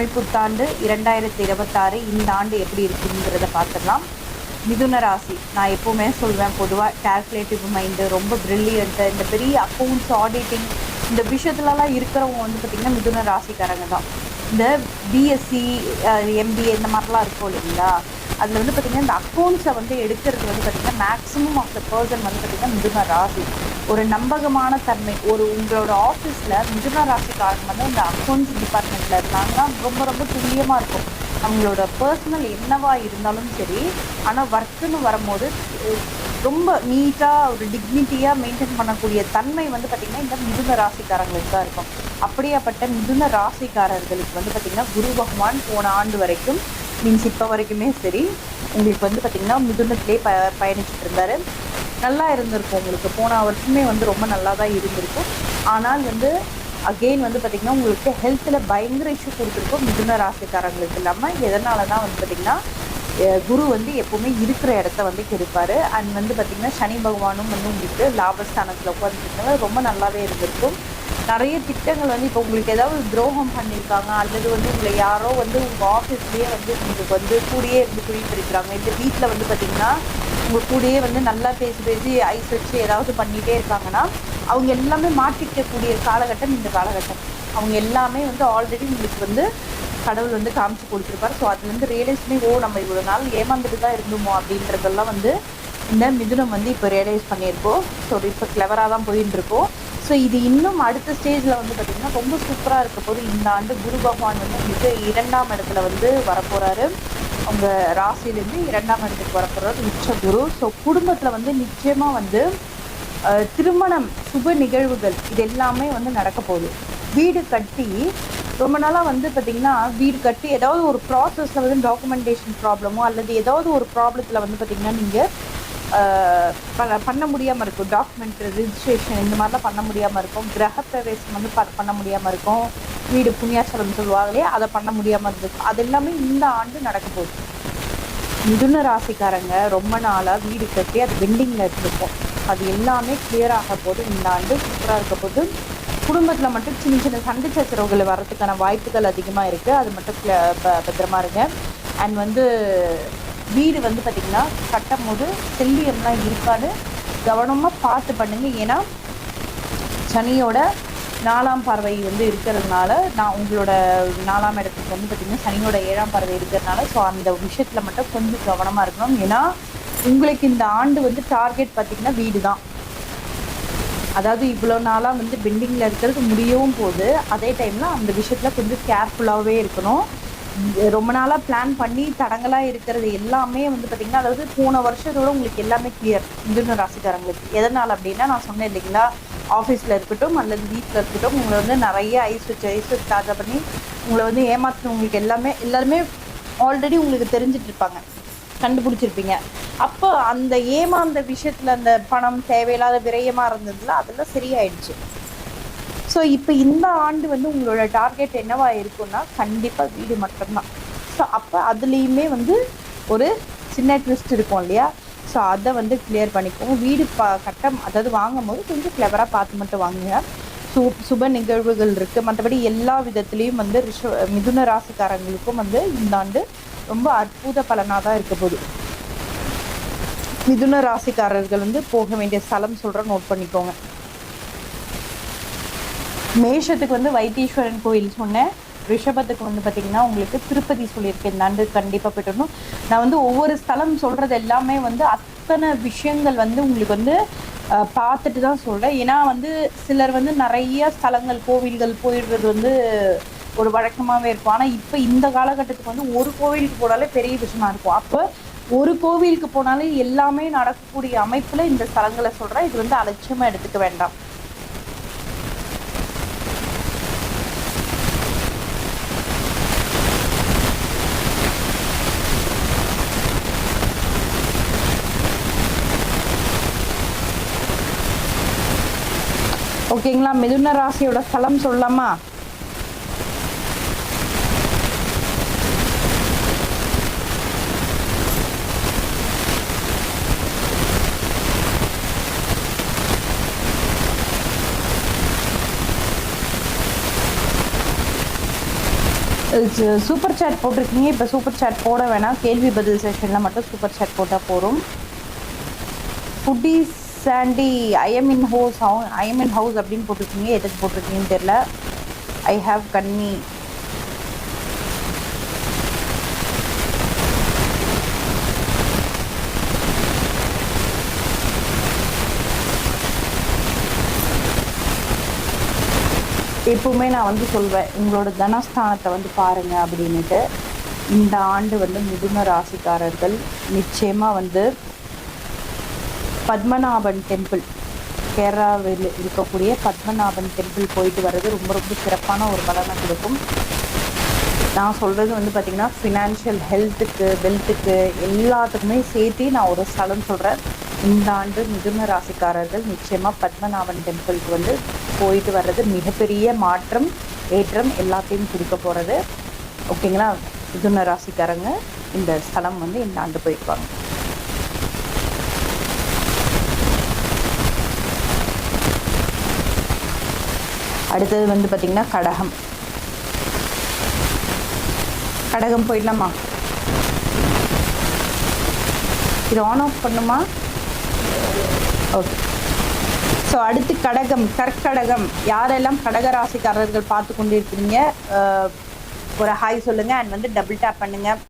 தமிழ் புத்தாண்டு 2026 இந்த ஆண்டு எப்படி இருக்குங்கிறத பார்த்துடலாம். மிதுன ராசி, நான் எப்போவுமே சொல்வேன், பொதுவாக கால்குலேட்டிவ் மைண்டு, ரொம்ப ப்ரில்லியண்ட்டு, இந்த பெரிய அக்கௌண்ட்ஸ் ஆடிட்டிங் இந்த விஷயத்துலலாம் இருக்கிறவங்க வந்து பார்த்திங்கன்னா மிதுன ராசிக்காரங்க தான். இந்த பிஎஸ்சி எம்பிஏ இந்த மாதிரிலாம் இருக்கும் இல்லைங்களா, அதில் வந்து பார்த்திங்கன்னா இந்த அக்கௌண்ட்ஸை வந்து எடுக்கிறது வந்து பார்த்திங்கன்னா மேக்ஸிமம் ஆஃப் த பர்சன் வந்து பார்த்திங்கன்னா மிதுன ராசி. ஒரு நம்பகமான தன்மை, ஒரு உங்களோட ஆஃபீஸில் மிதுன ராசிக்காரங்க வந்து இந்த அக்கௌண்ட்ஸ் டிபார்ட்மெண்ட்டில் இருந்தாங்கன்னா ரொம்ப ரொம்ப துல்லியமாக இருக்கும். அவங்களோட பர்சனல் என்னவா இருந்தாலும் சரி, ஆனால் ஒர்க்குன்னு வரும்போது ரொம்ப நீட்டாக ஒரு டிக்னிட்டியாக மெயின்டைன் பண்ணக்கூடிய தன்மை வந்து பார்த்திங்கன்னா இந்த மிதுன ராசிக்காரங்களுக்கு தான் இருக்கும். அப்படியாப்பட்ட மிதுன ராசிக்காரர்களுக்கு வந்து பார்த்திங்கன்னா குரு பகவான் போன ஆண்டு வரைக்கும் மீன்ஸ் இப்போ வரைக்குமே சரி உங்களுக்கு வந்து பார்த்திங்கன்னா மிதுனத்திலே பயணிச்சுட்டு இருந்தார். நல்லா இருந்திருக்கும் உங்களுக்கு, போன வருஷமே வந்து ரொம்ப நல்லா தான் இருந்திருக்கும். ஆனால் வந்து அகெயின் வந்து பார்த்திங்கன்னா உங்களுக்கு ஹெல்த்தில் பயங்கர இஷ்யூ கொடுத்துருக்கோம் மிதுன ராசிக்காரங்களுக்கு. இல்லாமல் எதனால தான் வந்து பார்த்திங்கன்னா குரு வந்து எப்போவுமே இருக்கிற இடத்த வந்து கெடுப்பார். அண்ட் வந்து பார்த்திங்கன்னா சனி பகவானும் வந்து உங்களுக்கு லாபஸ்தானத்தில் உட்காந்துருக்கனால ரொம்ப நல்லாவே இருந்திருக்கும். நிறைய திட்டங்கள் வந்து இப்போ உங்களுக்கு ஏதாவது துரோகம் பண்ணியிருக்காங்க, அல்லது வந்து உங்களை யாரோ வந்து உங்கள் ஆஃபீஸ்லேயே வந்து உங்களுக்கு வந்து கூடயே இருந்து குழி பறிக்கிறாங்க, இந்த வீட்டில் வந்து பார்த்திங்கன்னா உங்கள் கூடயே வந்து நல்லா பேசி ஐஸ் வச்சு ஏதாவது பண்ணிகிட்டே இருக்காங்கன்னா அவங்க எல்லாமே மாட்டிக்கக்கூடிய காலகட்டம் இந்த காலகட்டம். அவங்க எல்லாமே வந்து ஆல்ரெடி உங்களுக்கு வந்து கடவுள் வந்து காமிச்சு கொடுத்துருப்பார். ஸோ அதுலேருந்து ரியலைஸ் பண்ணி நம்ம இவ்வளோ நாள் ஏமாந்துட்டு தான் இருந்தோமோ அப்படின்றதெல்லாம் வந்து இந்த மிதுனம் வந்து இப்போ ரியலைஸ் பண்ணியிருக்கோம். ஸோ இப்போ கிளவராக தான் போயின்னு இருக்கோம். ஸோ இது இன்னும் அடுத்த ஸ்டேஜில் வந்து பார்த்திங்கன்னா ரொம்ப சூப்பராக இருக்க போது. இந்த ஆண்டு குரு பகவான் வந்து உங்களுக்கு 2ஆம் இடத்துல வந்து வரப்போகிறாரு. அவங்க ராசியிலேருந்து 2ஆம் இடத்துக்கு வரப்போகிறாரு உச்ச குரு. ஸோ குடும்பத்தில் வந்து நிச்சயமாக வந்து திருமணம், சுப நிகழ்வுகள் இது எல்லாமே வந்து நடக்க போகுது. வீடு கட்டி ரொம்ப நாளாக வந்து பார்த்திங்கன்னா வீடு கட்டி ஏதாவது ஒரு ப்ராசஸில் வந்து டாக்குமெண்டேஷன் ப்ராப்ளமோ அல்லது ஏதாவது ஒரு ப்ராப்ளத்தில் வந்து பார்த்திங்கன்னா நீங்கள் பண்ண முடியாமல் இருக்கும். டாக்குமெண்ட் ரிஜிஸ்ட்ரேஷன் இந்த மாதிரிலாம் பண்ண முடியாமல் இருக்கும். கிரகப்பிரவேசம் வந்து பண்ண முடியாமல் இருக்கும். வீடு புண்ணியாச்சலம் சொல்லுவாங்களே அதை பண்ண முடியாமல் இருந்திருக்கும். அது எல்லாமே இந்த ஆண்டு நடக்க போகுது. மிதுன ராசிக்காரங்க ரொம்ப நாளாக வீடு கட்டி அது பெண்டிங்கில் இருந்திருக்கும். அது எல்லாமே கிளியர் ஆக போது. இந்த ஆண்டு சூப்பராக இருக்க போது. குடும்பத்தில் மட்டும் சின்ன சின்ன சண்டை சச்சரவுகள் வர்றதுக்கான வாய்ப்புகள் அதிகமாக இருக்குது. அது மட்டும் பத்திரமா இருங்க. அண்ட் வந்து வீடு வந்து பார்த்திங்கன்னா கட்டும் போது செல்லியம்லாம் இருக்காது, கவனமாக பார்த்து பண்ணுங்க. ஏன்னா சனியோட 4ஆம் பார்வை வந்து இருக்கிறதுனால, நான் உங்களோட 4ஆம் இடத்துக்கு வந்து பார்த்திங்கன்னா சனியோட 7ஆம் பார்வை இருக்கிறதுனால ஸோ அந்த விஷயத்தில் மட்டும் கொஞ்சம் கவனமாக இருக்கணும். ஏன்னா உங்களுக்கு இந்த ஆண்டு வந்து டார்கெட் பார்த்திங்கன்னா வீடு தான். அதாவது இவ்வளோ நாளாக வந்து பெண்டிங்கில் இருக்கிறது முடியவும் போகுது. அதே டைமில் அந்த விஷயத்தில் கொஞ்சம் கேர்ஃபுல்லாகவே இருக்கணும். ரொம்ப நாளாக பிளான் பண்ணி தடங்களாக இருக்கிறது எல்லாமே வந்து பார்த்திங்கன்னா, அதாவது போன வருஷத்தோட உங்களுக்கு எல்லாமே கிளியர் மிதுன ராசிக்காரங்களுக்கு. எதனால் அப்படின்னா, நான் சொன்னேன் இல்லைங்களா, ஆஃபீஸில் இருக்கட்டும் அல்லது வீட்டில் இருக்கட்டும் உங்களை வந்து நிறைய ஐஸ் வச்சு டார்கெட் பண்ணி உங்களை வந்து ஏமாற்றினவங்களுக்கு எல்லாருமே ஆல்ரெடி உங்களுக்கு தெரிஞ்சிட்டு இருப்பாங்க, கண்டுபிடிச்சிருப்பீங்க. அப்போ அந்த ஏமாந்த விஷயத்தில் அந்த பணம் தேவையில்லாத விரயமாக இருந்ததுல அதெல்லாம் சரியாயிடுச்சு. ஸோ இப்போ இந்த ஆண்டு வந்து உங்களோட டார்கெட் என்னவா இருக்குன்னா கண்டிப்பாக வீடு மட்டும்தான். ஸோ அப்போ அதுலேயுமே வந்து ஒரு சின்ன ட்விஸ்ட் இருக்கும் இல்லையா, ஸோ அதை வந்து கிளியர் பண்ணிக்கோங்க. வீடு கட்டம் அதாவது வாங்கும் போது கொஞ்சம் கிளவராக பார்த்து மட்டும் வாங்குங்க. சுப நிகழ்வுகள் இருக்குது. மற்றபடி எல்லா விதத்துலேயும் வந்து மிதுன ராசிக்காரங்களுக்கும் வந்து இந்த ஆண்டு ரொம்ப அற்புத பலனாக தான் இருக்க போகுது. மிதுன ராசிக்காரர்கள் வந்து போக வேண்டிய ஸ்தலம் சொல்கிற நோட் பண்ணிக்கோங்க. மேஷத்துக்கு வந்து வைத்தீஸ்வரன் கோயில் சொன்னேன். ரிஷபத்துக்கு வந்து பார்த்திங்கன்னா உங்களுக்கு திருப்பதி சொல்லியிருக்கேன். இந்த ஆண்டு கண்டிப்பாக போய்ட்டு நான் வந்து ஒவ்வொரு ஸ்தலம் சொல்கிறது எல்லாமே வந்து அத்தனை விஷயங்கள் வந்து உங்களுக்கு வந்து பார்த்துட்டு தான் சொல்கிறேன். ஏன்னா வந்து சிலர் வந்து நிறைய ஸ்தலங்கள் கோவில்கள் போயிடுறது வந்து ஒரு வழக்கமாகவே இருக்கும். ஆனால் இப்போ இந்த காலகட்டத்துக்கு வந்து ஒரு கோவிலுக்கு போனாலே பெரிய விஷயமா இருக்கும். அப்போ ஒரு கோவிலுக்கு போனாலே எல்லாமே நடக்கக்கூடிய அமைப்பில் இந்த ஸ்தலங்களை சொல்கிறேன். இது வந்து அலட்சியமாக எடுத்துக்க வேண்டாம். ஓகேங்களா, மிதுன ராசியோட ஸ்தலம் சொல்லலாமா? சூப்பர் சேட் போட்டிருக்கீங்க. இப்போ சூப்பர் சேட் போட வேணாம், கேள்வி பதில் செஷனில் மட்டும் சூப்பர் சேட் போட்டால் போகிறோம். ஃபுட்டி சாண்டி ஐஎம் இன் ஹவுஸ் அப்படின்னு போட்டிருக்கீங்க. எதுக்கு போட்டிருக்கீங்கன்னு தெரில. ஐ ஹாவ் கன்னி. எப்பவுமே நான் வந்து சொல்வேன், உங்களோட தனஸ்தானத்தை வந்து பாருங்க அப்படின்ட்டு. இந்த ஆண்டு வந்து மிதுன ராசிக்காரர்கள் நிச்சயமாக வந்து பத்மநாபன் டெம்பிள், கேரளாவில் இருக்கக்கூடிய பத்மநாபன் டெம்பிள் போயிட்டு வர்றது ரொம்ப ரொம்ப சிறப்பான ஒரு பலனை கொடுக்கும். நான் சொல்கிறது வந்து பார்த்திங்கன்னா ஃபினான்ஷியல், ஹெல்த்துக்கு, வெல்த்துக்கு எல்லாத்துக்குமே சேர்த்து நான் ஒரு ஸ்தலம் சொல்கிறேன். இந்த ஆண்டு மிதுன ராசிக்காரர்கள் நிச்சயமாக பத்மநாபன் டெம்பிளுக்கு வந்து போயிட்டு வர்றது மிகப்பெரிய மாற்றம், ஏற்றம் எல்லாத்தையும் கொடுக்க போகிறது. ஓகேங்களா? மிதுன ராசிக்காரங்க இந்த ஸ்தலம் வந்து இந்த ஆண்டு போயிருப்பாங்க. அடுத்தது வந்து பார்த்திங்கன்னா கடகம். கடகம் போயிடலாமா? இது ஆன் ஆஃப் பண்ணுமா? ஓகே. ஸோ அடுத்து கடகம், கற்கடகம். யாரெல்லாம் கடகராசிக்காரர்கள் பார்த்து கொண்டு இருக்கிறீங்க, ஒரு ஹாய் சொல்லுங்கள். அண்ட் வந்து டபுள் டேப் பண்ணுங்கள்.